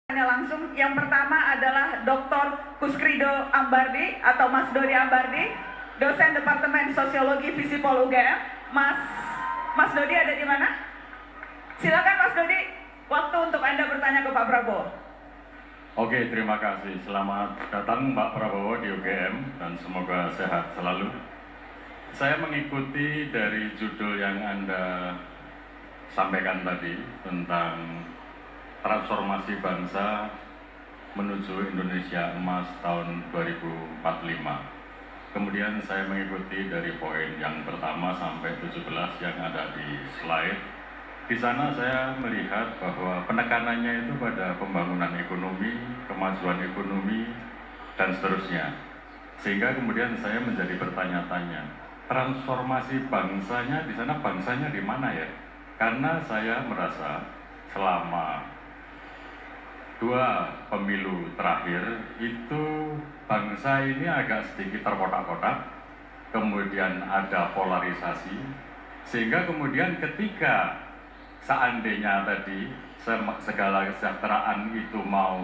Langsung yang pertama adalah Dr. Kuskrido Ambardi atau Mas Dodi Ambardi, dosen Departemen Sosiologi Visipol UGM. Mas Dodi ada di mana? Silakan Mas Dodi, waktu untuk Anda bertanya ke Pak Prabowo. Oke, terima kasih. Selamat datang Pak Prabowo di UGM dan semoga sehat selalu. Saya mengikuti dari judul yang Anda sampaikan tadi tentang transformasi bangsa menuju Indonesia Emas tahun 2045. Kemudian saya mengikuti dari poin yang pertama sampai 17 yang ada di slide. Di sana saya melihat bahwa penekanannya itu pada pembangunan ekonomi, kemajuan ekonomi, dan seterusnya. Sehingga kemudian saya menjadi bertanya-tanya, transformasi bangsanya di sana, bangsanya di mana ya? Karena saya merasa selama 2 pemilu terakhir itu bangsa ini agak sedikit terkotak-kotak, kemudian ada polarisasi, sehingga kemudian ketika seandainya tadi segala kesejahteraan itu mau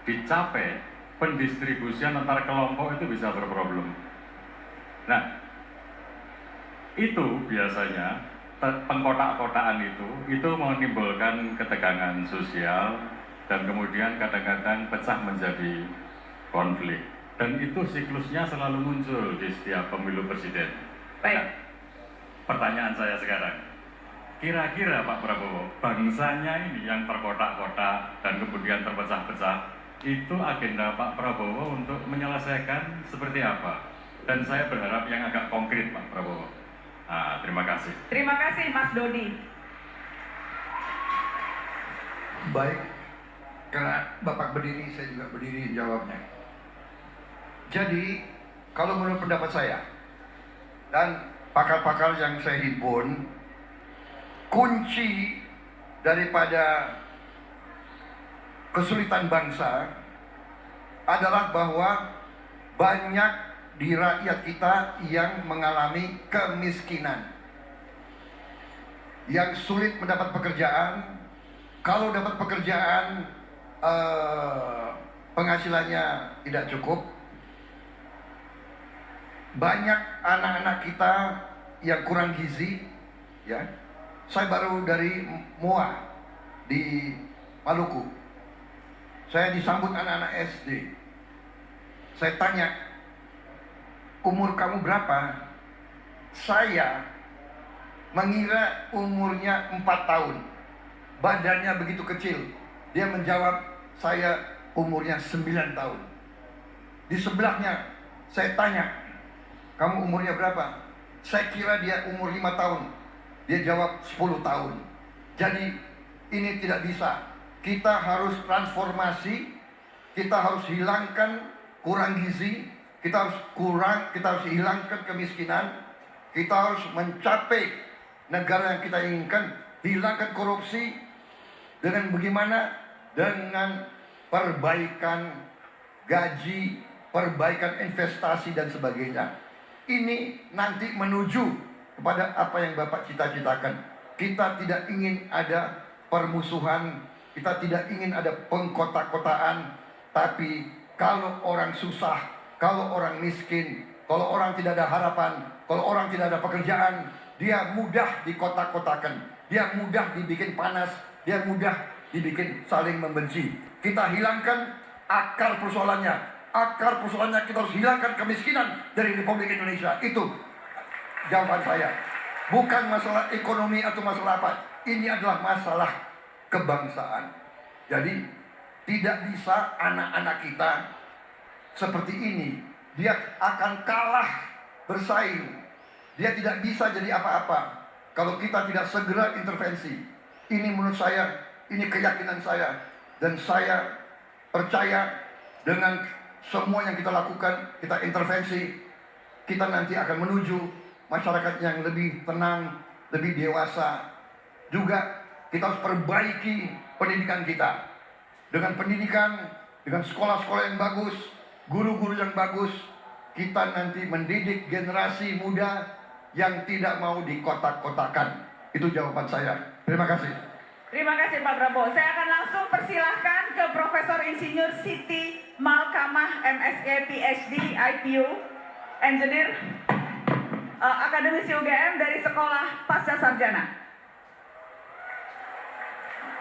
dicapai, pendistribusian antar kelompok itu bisa berproblem. Nah, itu biasanya pengkotak-kotaan itu menimbulkan ketegangan sosial dan kemudian kadang-kadang pecah menjadi konflik. Dan itu siklusnya selalu muncul di setiap pemilu presiden. Baik. Nah, pertanyaan saya sekarang, kira-kira Pak Prabowo, bangsanya ini yang terkotak-kotak dan kemudian terpecah-pecah, itu agenda Pak Prabowo untuk menyelesaikan seperti apa? Dan saya berharap yang agak konkret Pak Prabowo. Terima kasih. Terima kasih Mas Dodi. Baik, karena Bapak berdiri, saya juga berdiri jawabnya. Jadi, kalau menurut pendapat saya dan pakar-pakar yang saya himpun, kunci daripada kesulitan bangsa adalah bahwa banyak di rakyat kita yang mengalami kemiskinan, yang sulit mendapat pekerjaan. Kalau dapat pekerjaan, penghasilannya tidak cukup. Banyak anak-anak kita yang kurang gizi, ya. Saya baru dari Mua di Maluku. Saya disambut anak-anak SD. Saya tanya, umur kamu berapa? Saya mengira umurnya 4 tahun. Badannya begitu kecil. Dia menjawab, saya umurnya 9 tahun. Di sebelahnya, saya tanya, kamu umurnya berapa? Saya kira dia umur 5 tahun. Dia jawab 10 tahun. Jadi ini tidak bisa. Kita harus transformasi. Kita harus hilangkan kurang gizi. Kita harus hilangkan kemiskinan. Kita harus mencapai negara yang kita inginkan. Hilangkan korupsi. Dengan bagaimana? Dengan perbaikan gaji, perbaikan investasi dan sebagainya. Ini nanti menuju kepada apa yang Bapak cita-citakan. Kita tidak ingin ada permusuhan, kita tidak ingin ada pengkotak-kotaan. Tapi kalau orang susah, kalau orang miskin, kalau orang tidak ada harapan, kalau orang tidak ada pekerjaan, dia mudah dikotak-kotakan, dia mudah dibikin panas, dia mudah dibikin saling membenci. Kita hilangkan akar persoalannya. Akar persoalannya, kita harus hilangkan kemiskinan dari Republik Indonesia. Itu jawaban saya. Bukan masalah ekonomi atau masalah apa. Ini adalah masalah kebangsaan. Jadi tidak bisa anak-anak kita seperti ini. Dia akan kalah bersaing. Dia tidak bisa jadi apa-apa kalau kita tidak segera intervensi. Ini menurut saya, ini keyakinan saya. Dan saya percaya dengan semua yang kita lakukan, kita intervensi, kita nanti akan menuju masyarakat yang lebih tenang, lebih dewasa. Juga kita harus perbaiki pendidikan kita. Dengan pendidikan, dengan sekolah-sekolah yang bagus, guru-guru yang bagus, kita nanti mendidik generasi muda yang tidak mau dikotak-kotakan. Itu jawaban saya. Terima kasih. Terima kasih Pak Prabowo. Saya akan langsung persilahkan ke Prof. Insinyur Siti Malkamah MSc PhD IPU Engineer Akademisi UGM dari Sekolah Pasca Sarjana.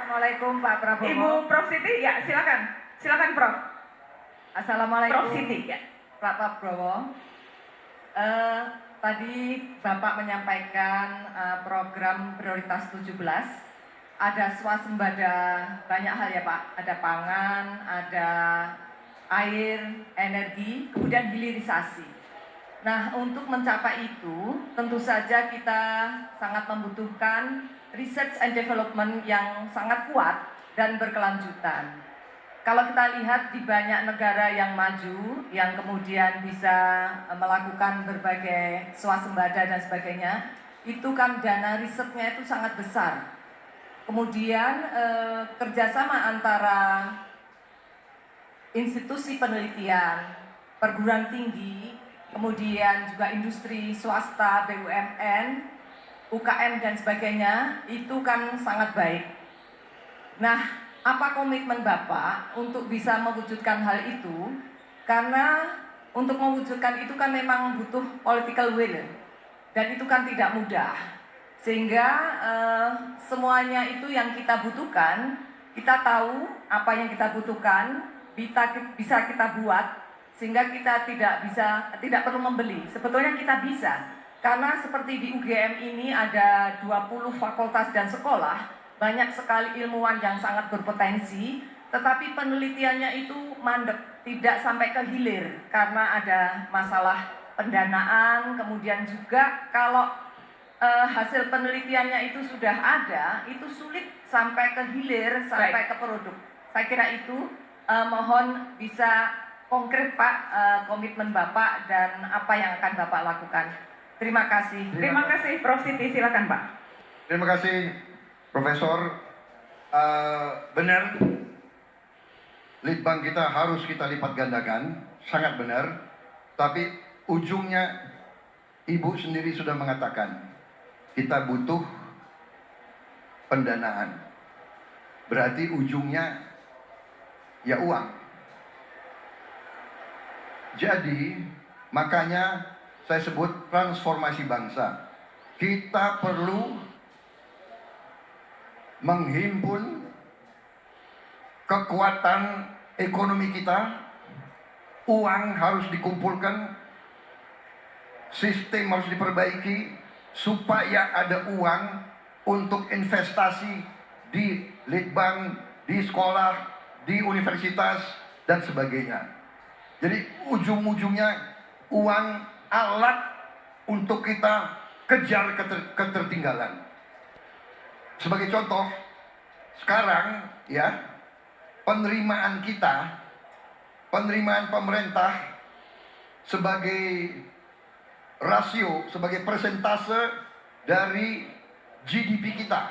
Assalamualaikum Pak Prabowo. Ibu Prof Siti, ya silakan. Silakan Prof. Assalamualaikum Prof Siti, ya. Pak Prabowo. Tadi Bapak menyampaikan program prioritas 17. Ada swasembada banyak hal ya Pak. Ada pangan, ada air, energi, kemudian hilirisasi. Nah, untuk mencapai itu, tentu saja kita sangat membutuhkan research and development yang sangat kuat dan berkelanjutan. Kalau kita lihat di banyak negara yang maju, yang kemudian bisa melakukan berbagai swasembada dan sebagainya, itu kan dana risetnya itu sangat besar. Kemudian kerjasama antara institusi penelitian, perguruan tinggi, kemudian juga industri swasta, BUMN, UKM dan sebagainya, itu kan sangat baik. Nah, apa komitmen Bapak untuk bisa mewujudkan hal itu? Karena untuk mewujudkan itu kan memang butuh political will, dan itu kan tidak mudah. Sehingga semuanya itu yang kita butuhkan, kita tahu apa yang kita butuhkan, bisa kita buat, sehingga kita tidak perlu membeli. Sebetulnya kita bisa, karena seperti di UGM ini ada 20 fakultas dan sekolah, banyak sekali ilmuwan yang sangat berpotensi, tetapi penelitiannya itu mandek, tidak sampai ke hilir, karena ada masalah pendanaan, kemudian juga kalau hasil penelitiannya itu sudah ada, itu sulit sampai ke hilir, sampai ke produk. Saya kira itu mohon bisa konkret Pak, komitmen Bapak dan apa yang akan Bapak lakukan. Terima kasih. Terima kasih Prof Siti, silakan Pak. Terima kasih Profesor. Benar, litbang kita harus kita lipat gandakan, sangat benar. Tapi ujungnya Ibu sendiri sudah mengatakan, kita butuh pendanaan. Berarti ujungnya ya uang. Jadi makanya saya sebut transformasi bangsa. Kita perlu menghimpun kekuatan ekonomi kita. Uang harus dikumpulkan, sistem harus diperbaiki supaya ada uang untuk investasi di litbang, di sekolah, di universitas dan sebagainya. Jadi ujung-ujungnya uang alat untuk kita kejar ketertinggalan. Sebagai contoh, sekarang ya, penerimaan kita, penerimaan pemerintah sebagai rasio, sebagai persentase dari GDP kita.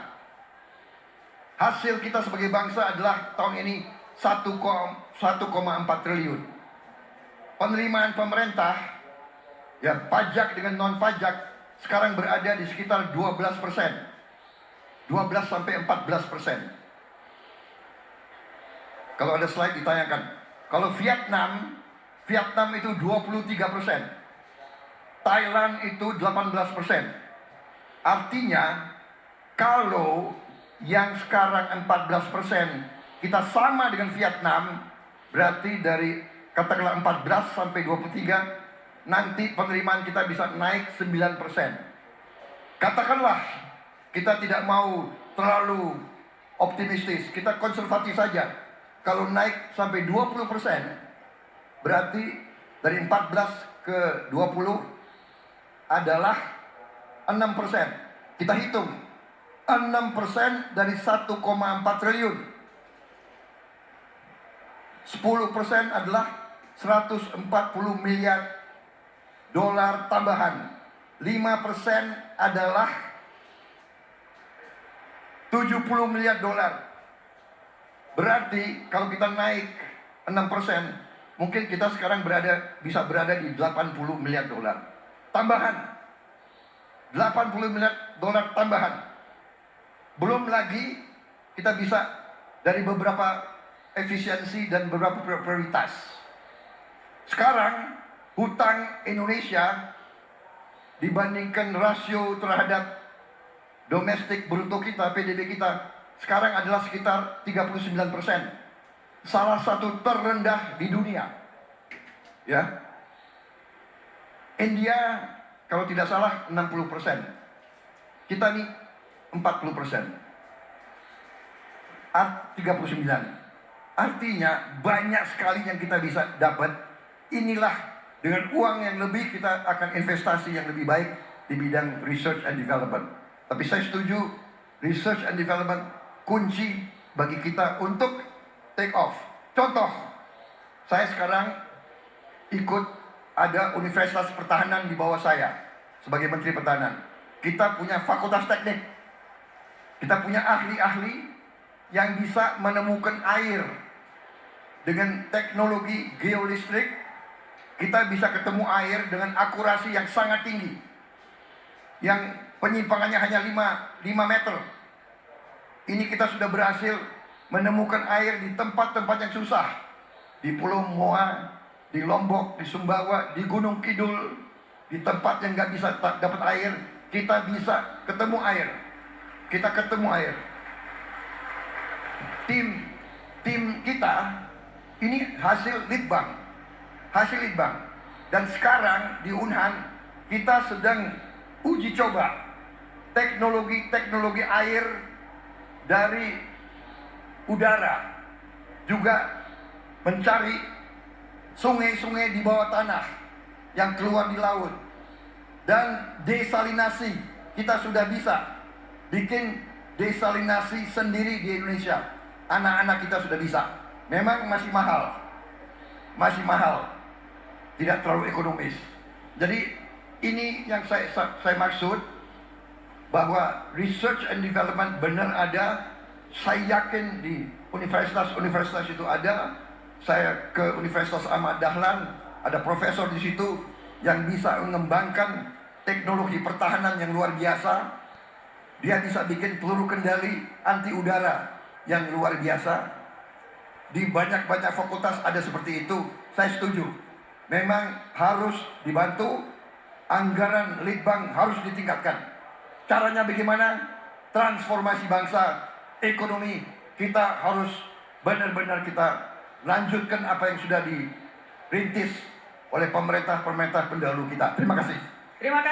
Hasil kita sebagai bangsa adalah tahun ini 1,4 triliun. Penerimaan pemerintah, ya pajak dengan non pajak, sekarang berada di sekitar 12%. 12 sampai 14%. Kalau ada slide ditanyakan. Kalau Vietnam itu 23%. Thailand itu 18%. Artinya, kalau yang sekarang 14% kita sama dengan Vietnam, berarti dari katakanlah 14 sampai 23, nanti penerimaan kita bisa naik 9%. Katakanlah kita tidak mau terlalu optimistis, kita konservatif saja. Kalau naik sampai 20%, berarti dari 14 ke 20 adalah 6%. Kita hitung 6% dari 1,4 triliun. 10% adalah 140 miliar dolar tambahan. 5% adalah 70 miliar dolar. Berarti kalau kita naik 6%, mungkin kita sekarang bisa berada di 80 miliar dolar. Tambahan 80 miliar dolar tambahan. Belum lagi kita bisa dari beberapa efisiensi dan beberapa prioritas. Sekarang hutang Indonesia dibandingkan rasio terhadap domestik bruto kita, PDB kita, sekarang adalah sekitar 39%. Salah satu terendah di dunia. Ya. India kalau tidak salah 60%. Kita nih 40%. 39. Artinya banyak sekali yang kita bisa dapat. Inilah dengan uang yang lebih kita akan investasi yang lebih baik di bidang research and development. Tapi saya setuju, research and development kunci bagi kita untuk take off. Contoh, saya sekarang ikut ada Universitas Pertahanan di bawah saya sebagai Menteri Pertahanan. Kita punya fakultas teknik. Kita punya ahli-ahli yang bisa menemukan air dengan teknologi geolistrik. Kita bisa ketemu air dengan akurasi yang sangat tinggi, yang penyimpangannya hanya 5 meter. Ini kita sudah berhasil menemukan air di tempat-tempat yang susah. Di Pulau Moa, di Lombok, di Sumbawa, di Gunung Kidul, di tempat yang nggak bisa dapat air, kita bisa ketemu air. Kita ketemu air. Tim kita ini hasil litbang. Dan sekarang di Unhan kita sedang uji coba teknologi air dari udara, juga mencari sungai-sungai di bawah tanah yang keluar di laut, dan desalinasi. Kita sudah bisa bikin desalinasi sendiri di Indonesia. Anak-anak kita sudah bisa. Memang masih mahal, tidak terlalu ekonomis. Jadi ini yang saya maksud, bahwa research and development benar ada. Saya yakin di universitas itu ada. Saya ke Universitas Ahmad Dahlan, ada profesor di situ yang bisa mengembangkan teknologi pertahanan yang luar biasa. Dia bisa bikin peluru kendali anti udara yang luar biasa. Di banyak-banyak fakultas ada seperti itu. Saya setuju. Memang harus dibantu. Anggaran litbang harus ditingkatkan. Caranya bagaimana? Transformasi bangsa, ekonomi. Kita harus benar-benar kita lanjutkan apa yang sudah dirintis oleh pemerintah pendahulu kita. Terima kasih. Terima kasih.